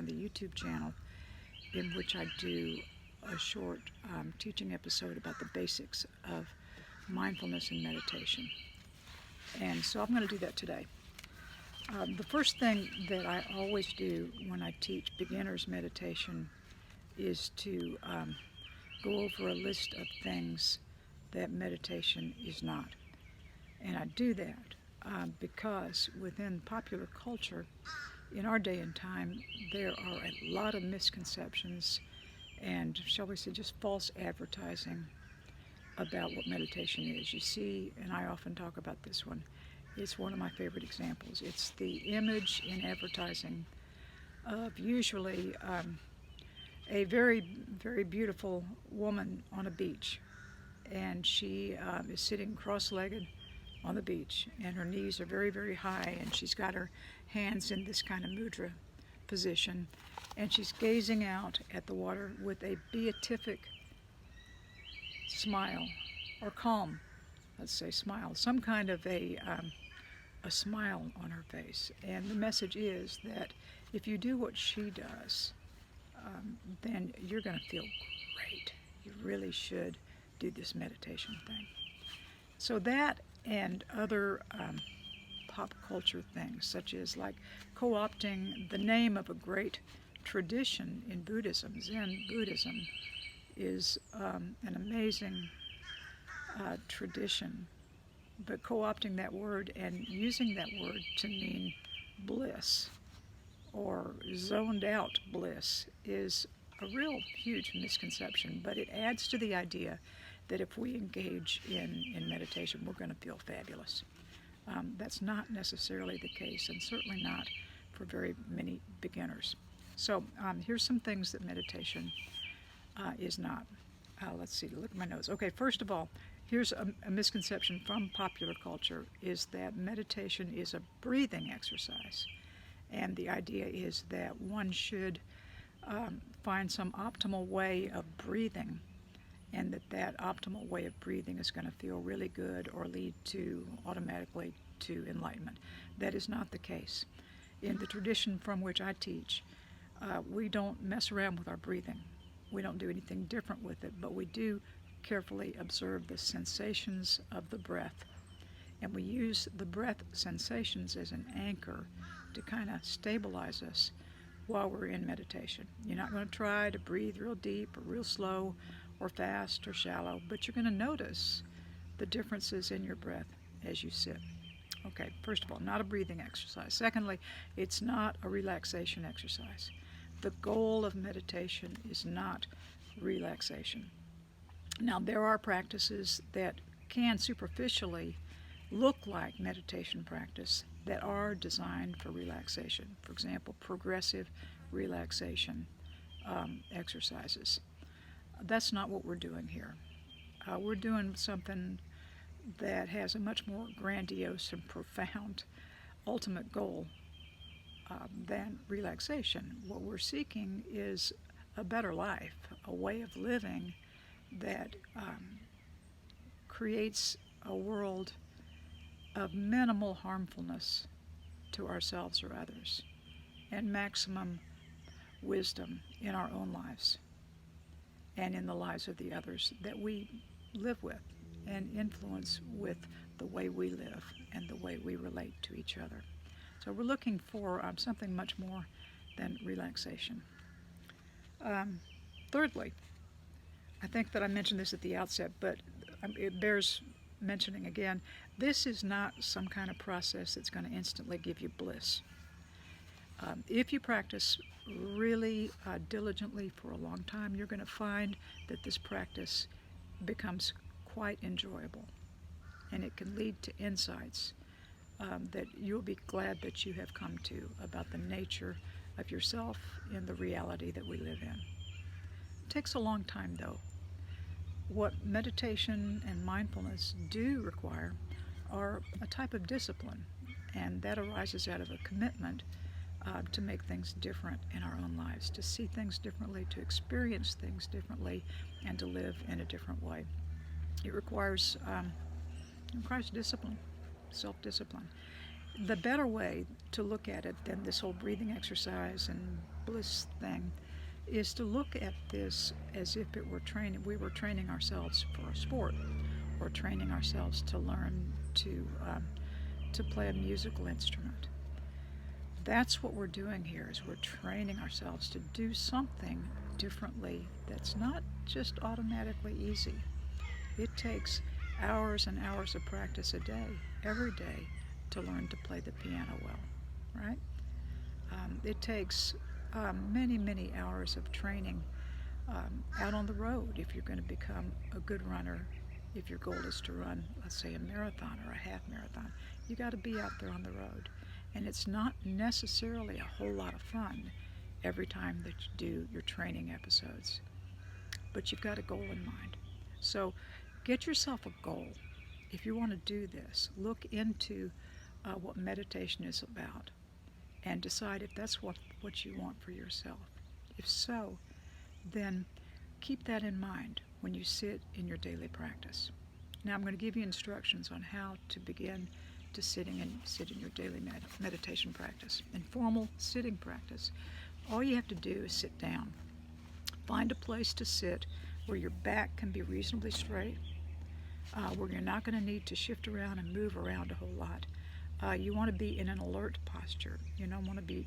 on the YouTube channel in which I do a short teaching episode about the basics of mindfulness and meditation. And so I'm going to do that today. The first thing that I always do when I teach beginners meditation is to go over a list of things that meditation is not. And I do that because within popular culture, in our day and time, there are a lot of misconceptions and, shall we say, just false advertising about what meditation is. You see, and I often talk about this one, it's one of my favorite examples. It's the image in advertising of usually a very, very beautiful woman on a beach. And she is sitting cross-legged on the beach, and her knees are very, very high, and she's got her hands in this kind of mudra position, and she's gazing out at the water with a beatific smile, or calm, let's say smile, some kind of a smile on her face. And the message is that if you do what she does, then you're going to feel great. You really should do this meditation thing. So that and other pop culture things, such as like co-opting the name of a great tradition in Buddhism. Zen Buddhism is an amazing tradition, but co-opting that word and using that word to mean bliss or zoned out bliss is a real huge misconception, but it adds to the idea that if we engage in meditation, we're going to feel fabulous. That's not necessarily the case, and certainly not for very many beginners. So here's some things that meditation is not. Let's see, look at my notes. Okay, first of all, here's a misconception from popular culture, is that meditation is a breathing exercise. And the idea is that one should find some optimal way of breathing, and that optimal way of breathing is going to feel really good or lead to automatically to enlightenment. That is not the case. In the tradition from which I teach, we don't mess around with our breathing. We don't do anything different with it, but we do carefully observe the sensations of the breath. And we use the breath sensations as an anchor to kind of stabilize us while we're in meditation. You're not going to try to breathe real deep or real slow or fast or shallow, but you're going to notice the differences in your breath as you sit. Okay, first of all, not a breathing exercise. Secondly, it's not a relaxation exercise. The goal of meditation is not relaxation. Now, there are practices that can superficially look like meditation practice that are designed for relaxation. For example, progressive relaxation exercises. That's not what we're doing here. We're doing something that has a much more grandiose and profound ultimate goal than relaxation. What we're seeking is a better life, a way of living that creates a world of minimal harmfulness to ourselves or others, and maximum wisdom in our own lives and in the lives of the others that we live with and influence with the way we live and the way we relate to each other. So we're looking for something much more than relaxation. Thirdly, I think that I mentioned this at the outset, but it bears mentioning again, this is not some kind of process that's going to instantly give you bliss. If you practice really diligently for a long time, you're going to find that this practice becomes quite enjoyable, and it can lead to insights that you'll be glad that you have come to about the nature of yourself and the reality that we live in. It takes a long time, though. What meditation and mindfulness do require are a type of discipline, and that arises out of a commitment to make things different in our own lives, to see things differently, to experience things differently, and to live in a different way. It requires discipline, self-discipline. The better way to look at it than this whole breathing exercise and bliss thing is to look at this as if it were training. We were training ourselves for a sport, or training ourselves to learn to play a musical instrument. That's what we're doing here. Is we're training ourselves to do something differently that's not just automatically easy. It takes hours and hours of practice a day, every day, to learn to play the piano well, right? It takes many, many hours of training out on the road if you're going to become a good runner. If your goal is to run, let's say, a marathon or a half marathon, you got to be out there on the road. And it's not necessarily a whole lot of fun every time that you do your training episodes, but you've got a goal in mind. So get yourself a goal. If you want to do this, look into what meditation is about and decide if that's what you want for yourself. If so, then keep that in mind when you sit in your daily practice. Now I'm going to give you instructions on how to begin to sit in your daily meditation practice. In formal sitting practice, all you have to do is sit down. Find a place to sit where your back can be reasonably straight, where you're not going to need to shift around and move around a whole lot. You want to be in an alert posture. You don't want to be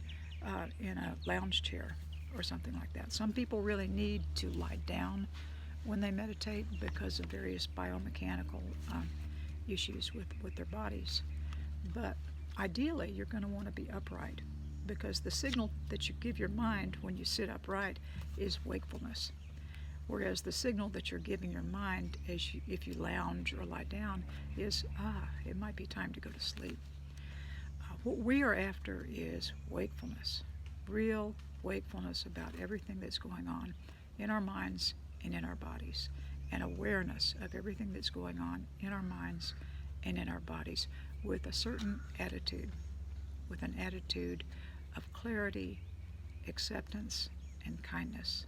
in a lounge chair or something like that. Some people really need to lie down when they meditate because of various biomechanical issues with their bodies. But ideally, you're going to want to be upright because the signal that you give your mind when you sit upright is wakefulness. Whereas the signal that you're giving your mind if you lounge or lie down is, it might be time to go to sleep. What we are after is wakefulness, real wakefulness about everything that's going on in our minds and in our bodies, and awareness of everything that's going on in our minds and in our bodies with a certain attitude, with an attitude of clarity, acceptance, and kindness.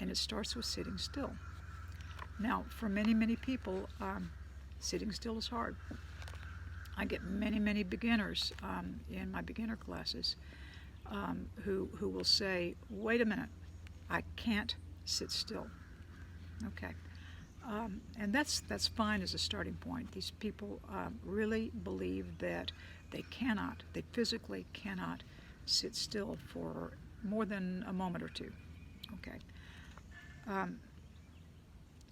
And it starts with sitting still. Now, for many, many people, sitting still is hard. I get many, many beginners in my beginner classes who will say, wait a minute, I can't sit still. Okay. And that's fine as a starting point. These people really believe that they physically cannot sit still for more than a moment or two. Okay.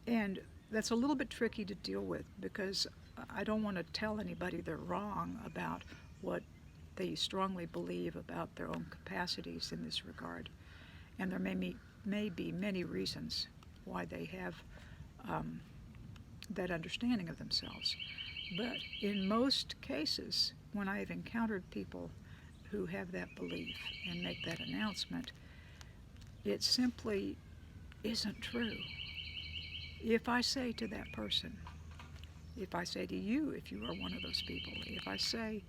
And that's a little bit tricky to deal with because I don't want to tell anybody they're wrong about what they strongly believe about their own capacities in this regard. And there may be many reasons why they have that understanding of themselves. But in most cases, when I have encountered people who have that belief and make that announcement, it simply isn't true. If I say to that person, if I say to you, if you are one of those people, if I say,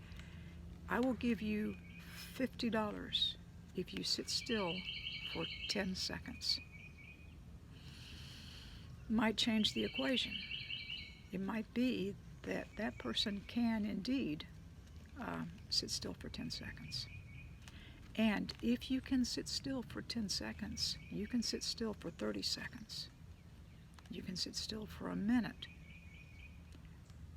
I will give you $50 if you sit still for 10 seconds, might change the equation. It might be that that person can indeed sit still for 10 seconds. And if you can sit still for 10 seconds, you can sit still for 30 seconds. You can sit still for a minute.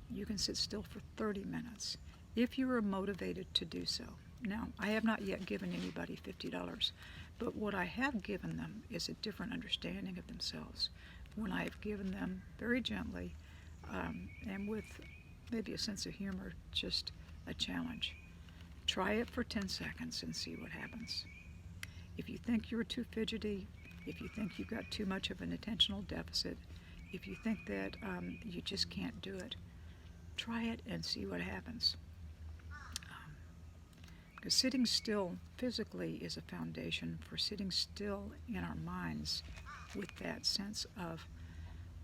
You can sit still for 30 minutes if you are motivated to do so. Now, I have not yet given anybody $50, but what I have given them is a different understanding of themselves when I have given them very gently and with maybe a sense of humor, just a challenge. Try it for 10 seconds and see what happens. If you think you're too fidgety, if you think you've got too much of an attentional deficit, if you think that you just can't do it, try it and see what happens. Because sitting still physically is a foundation for sitting still in our minds with that sense of,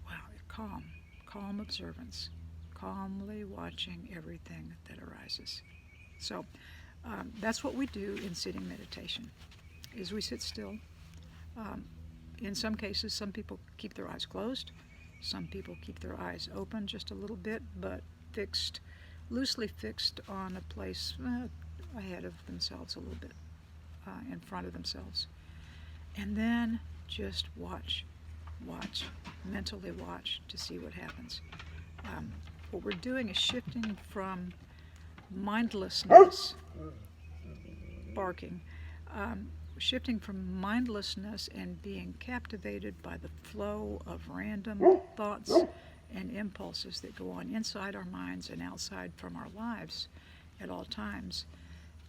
wow, calm observance, calmly watching everything that arises. So that's what we do in sitting meditation, is we sit still. In some cases, some people keep their eyes closed. Some people keep their eyes open just a little bit, but loosely fixed on a place ahead of themselves a little bit. in front of themselves. And then just watch, mentally watch to see what happens. What we're doing is shifting from mindlessness, barking, shifting from mindlessness and being captivated by the flow of random thoughts and impulses that go on inside our minds and outside from our lives at all times,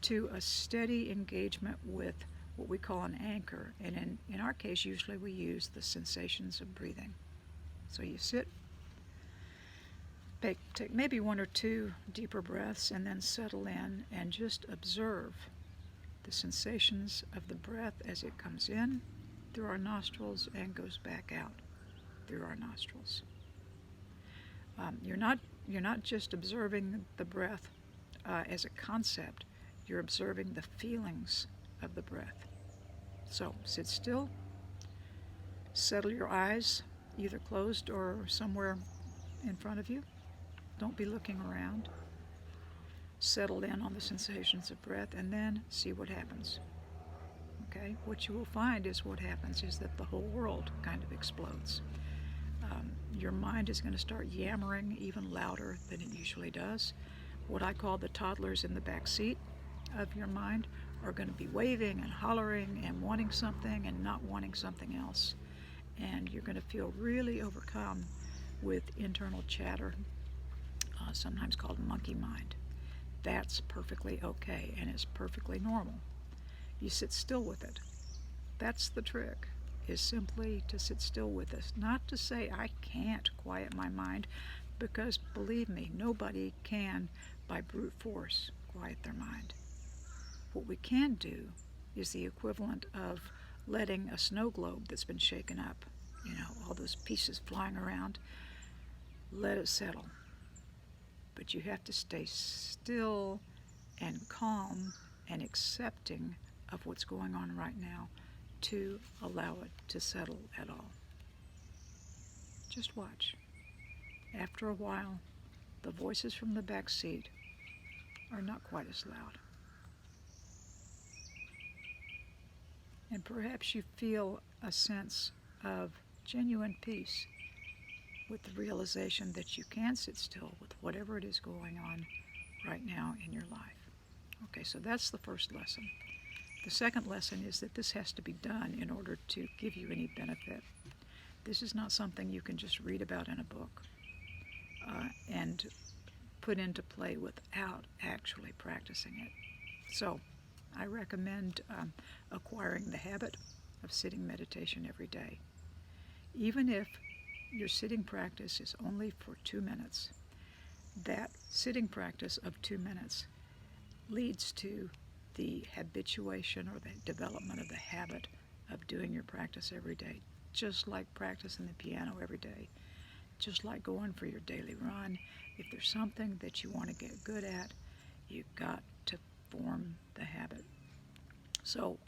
to a steady engagement with what we call an anchor. And in our case, usually we use the sensations of breathing. So you sit, take maybe one or two deeper breaths, and then settle in and just observe the sensations of the breath as it comes in through our nostrils and goes back out through our nostrils. You're not just observing the breath as a concept. You're observing the feelings of the breath. So sit still, settle your eyes, either closed or somewhere in front of you. Don't be looking around. Settle in on the sensations of breath and then see what happens. Okay? What you will find is what happens is that the whole world kind of explodes. Your mind is going to start yammering even louder than it usually does. What I call the toddlers in the back seat of your mind are going to be waving and hollering and wanting something and not wanting something else. And you're going to feel really overcome with internal chatter, sometimes called monkey mind. That's perfectly okay, and it's perfectly normal. You sit still with it. That's the trick, is simply to sit still with this. Not to say I can't quiet my mind, because believe me, nobody can by brute force quiet their mind. What we can do is the equivalent of letting a snow globe that's been shaken up, all those pieces flying around, let it settle. But you have to stay still and calm and accepting of what's going on right now to allow it to settle at all. Just watch. After a while, the voices from the back seat are not quite as loud. And perhaps you feel a sense of genuine peace with the realization that you can sit still with whatever it is going on right now in your life. Okay, so that's the first lesson. The second lesson is that this has to be done in order to give you any benefit. This is not something you can just read about in a book and put into play without actually practicing it. So I recommend acquiring the habit of sitting meditation every day. Even if your sitting practice is only for 2 minutes, that sitting practice of 2 minutes leads to the habituation or the development of the habit of doing your practice every day, just like practicing the piano every day, just like going for your daily run. If there's something that you want to get good at, you've got to form the habit. So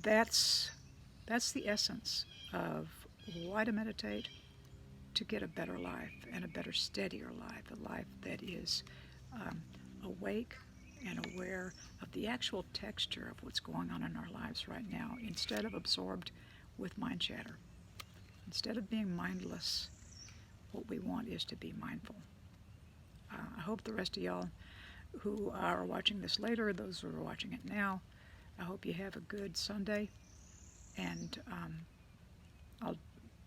that's the essence of why to meditate: to get a better life and a better, steadier life, a life that is awake and aware of the actual texture of what's going on in our lives right now, instead of absorbed with mind chatter. Instead of being mindless, what we want is to be mindful. I hope the rest of y'all who are watching this later, those who are watching it now, I hope you have a good Sunday, and I'll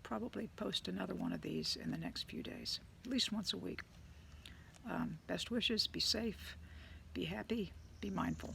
probably post another one of these in the next few days, at least once a week. Best wishes, be safe, be happy, be mindful.